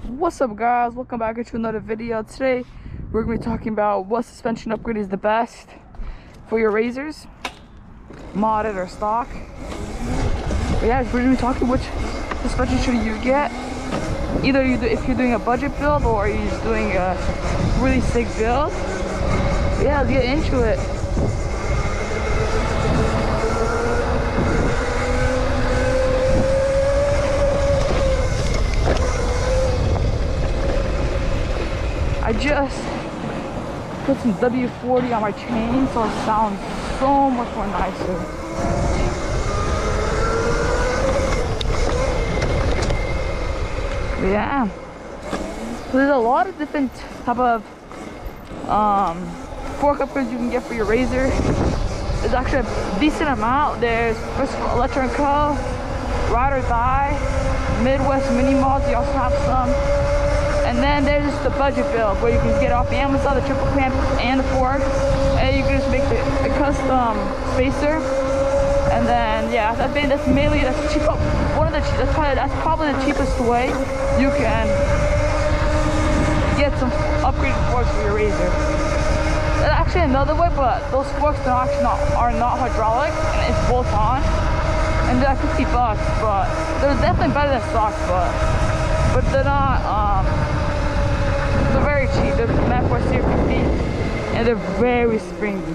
What's up, guys? Welcome back to another video. Today we're going to be talking about what suspension upgrade is the best for your razors, modded or stock. But yeah, we're going to be talking which suspension should you get. Either if you're doing a budget build or you're just doing a really sick build. But yeah, let's get into it. I just put some W40 on my chain so it sounds so much more nicer. But yeah, so there's a lot of different type of fork upgrades you can get for your razor. There's actually a decent amount. There's first of all, Electro & Co, Ride or Die, Midwest Mini Mods. You also have some. And then there's just the budget build where you can get off Amazon the triple clamp and the fork, and you can just make a custom spacer. And then yeah, that's mainly that's cheap. That's probably the cheapest way you can get some upgraded forks for your razor. There's actually another way, but those forks are not hydraulic and it's bolt on, and they're like $50. But they're definitely better than stock, but they're not. They're very cheap. They're Mx500 and they're very springy.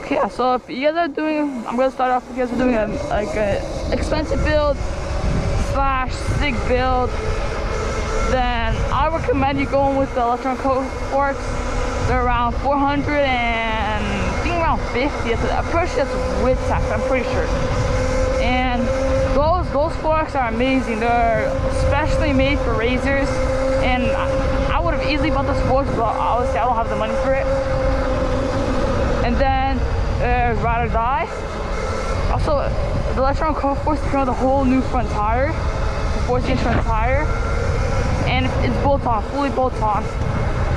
Okay, so if you guys are doing, I'm gonna start off. If you guys are doing a expensive build / sick build, then I recommend you going with the Electro & Co forks. They're around 400 and I think around 50. I'm pretty sure that's with tax. I'm pretty sure. And those forks are amazing. They're specially made for razors. And I would have easily bought those forks, but obviously I don't have the money for it. And then there's Ride or Die. Also, the Electro & Co forks came with a whole new front tire, the 14-inch front tire, and it's bolt on, fully bolt on.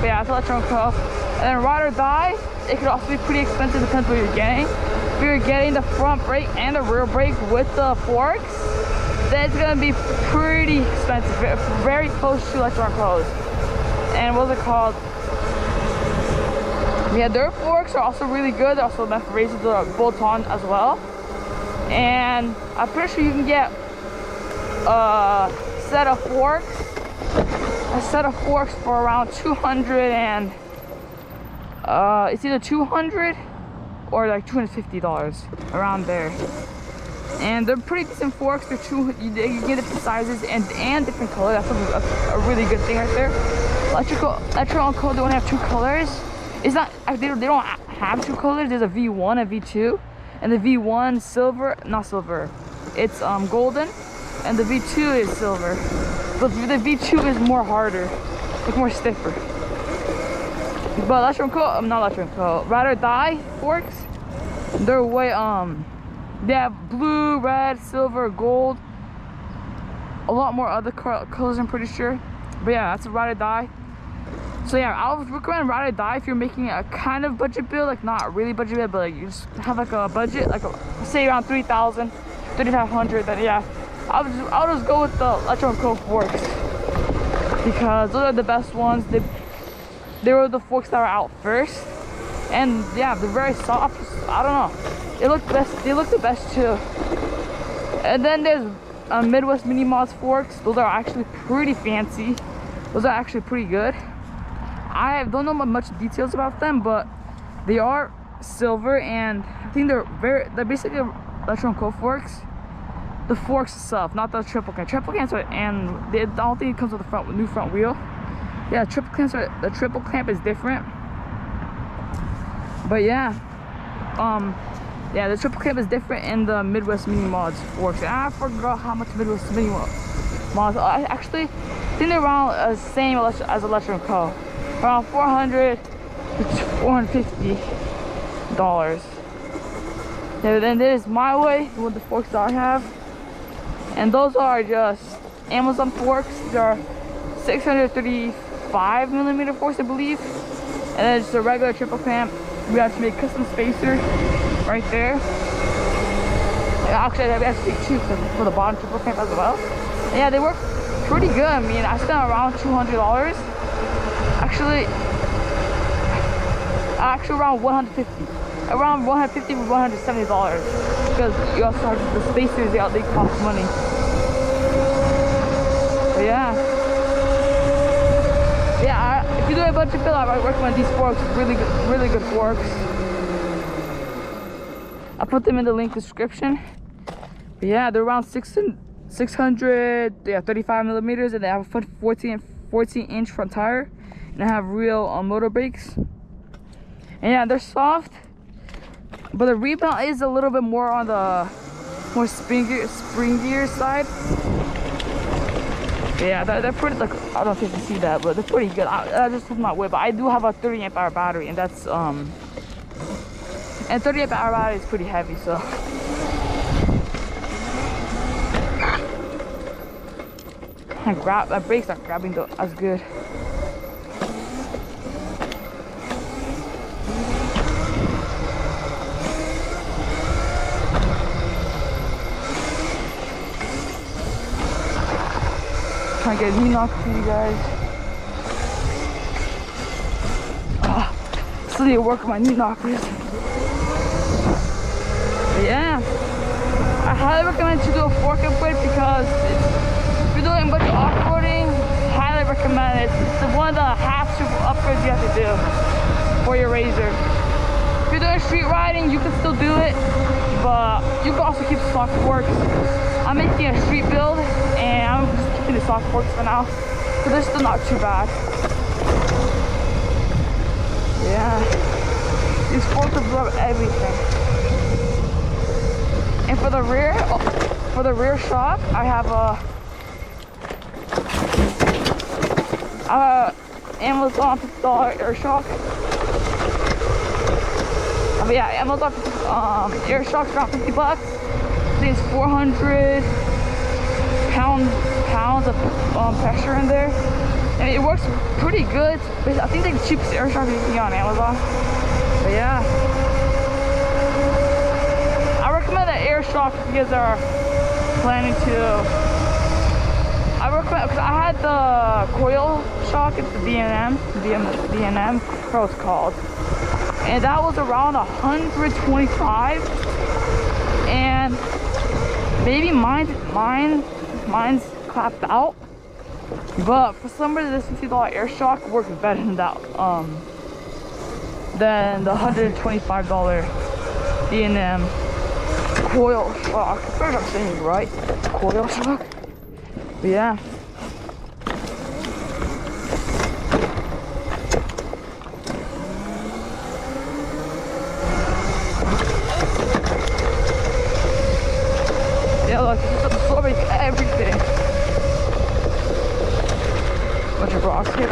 But yeah, it's Electro & Co. And then Ride or Die, it could also be pretty expensive, depends what you're getting. If you're getting the front brake and the rear brake with the forks, then it's gonna be pretty expensive, very close to Electro & Co's. And what's it called? Yeah, their forks are also really good. They're also meant for razors, they're bolt on as well. And I'm pretty sure you can get a set of forks for around 200 and it's either 200 or like $250 around there. And they're pretty decent forks. You get different sizes and different colors. That's a really good thing right there. Electro & Co, they only have 2 colors. It's not, they don't have 2 colors. There's a V1 and V2, and the V1 silver, not silver, it's golden, and the V2 is silver. But the V2 is more harder, it's more stiffer. But Electro & Co, not Electro & Co, Ride or Die forks, they're way, they have blue, red, silver, gold, a lot more other colors I'm pretty sure. But yeah, that's a Ride or Die. So yeah, I would recommend Ride or Die if you're making a kind of budget build, like not really budget build, but like you just have like a budget, like say around 3,000, 3,500, then yeah, I'll just go with the Electro & Co forks because those are the best ones. They were the forks that were out first, and yeah, they're very soft. I don't know, they look the best too. And then there's Midwest Mini Mods forks. Those are actually pretty fancy. Those are actually pretty good. I don't know much details about them, but they are silver, and I think they're basically Electro & Co forks. The forks itself, not the triple clamp. Triple clamps are, and I don't think it comes with a new front wheel. Yeah, the triple clamp is different. But yeah, yeah, the triple clamp is different in the Midwest Mini Mods forks. And I forgot how much Midwest Mini Mods. I actually think they're around the same as Electro & Co. Around $400 to $450. Yeah, then there's my way with the forks that I have, and those are just Amazon forks. They're 635mm forks, I believe, and then just a regular triple clamp We have to make custom spacer right there. And actually, we have to take two for the bottom triple clamp as well. And yeah, they work pretty good. I mean, I spent around $200. Actually around 150. Around 150 to $170 because you also have the spacers. They cost money. But yeah. If you're doing a bunch of build, I recommend these forks. Really good forks. I'll put them in the link description. But yeah, they're around 35 millimeters, and they have a 14-inch front tire, and they have real motor brakes. And yeah, they're soft, but the rebound is a little bit more on the more springier side. Yeah, they're pretty, like, I don't know if you can see that, but they're pretty good. I just took my whip, but I do have a 30 amp hour battery, and that's and 30 amp hour battery is pretty heavy, so. My brakes aren't grabbing though as good. Trying to get a knee knock for you guys. Still need to work on my knee knockers. But yeah, I highly recommend you do a fork upgrade because if you're doing a bunch of off-roading, highly recommend it. It's one of the half-super upgrades you have to do for your Razor. If you're doing street riding, you can still do it, but you can also keep stock forks. I'm making a street build, and I'm just keeping the stock forks for now, so they're still not too bad. Yeah, these forks absorb everything. And for the rear shock, I have a Amazon $50 air shock. But yeah, Amazon air shock's around $50. I think it's 400 pounds of pressure in there, and it works pretty good. I think they're the cheapest air shock you can get on Amazon. But yeah, I recommend the air shock if you guys are planning to. I recommend, because I had the coil shock, it's the DNM, what it's called, and that was around 125, and maybe mine's clapped out, but for some reason this $50 air shock works better than that, than the $125 DNM coil shock. I swear I'm saying it right, coil shock. But yeah. Yeah, look, it's absorbing everything. Bunch of rocks here.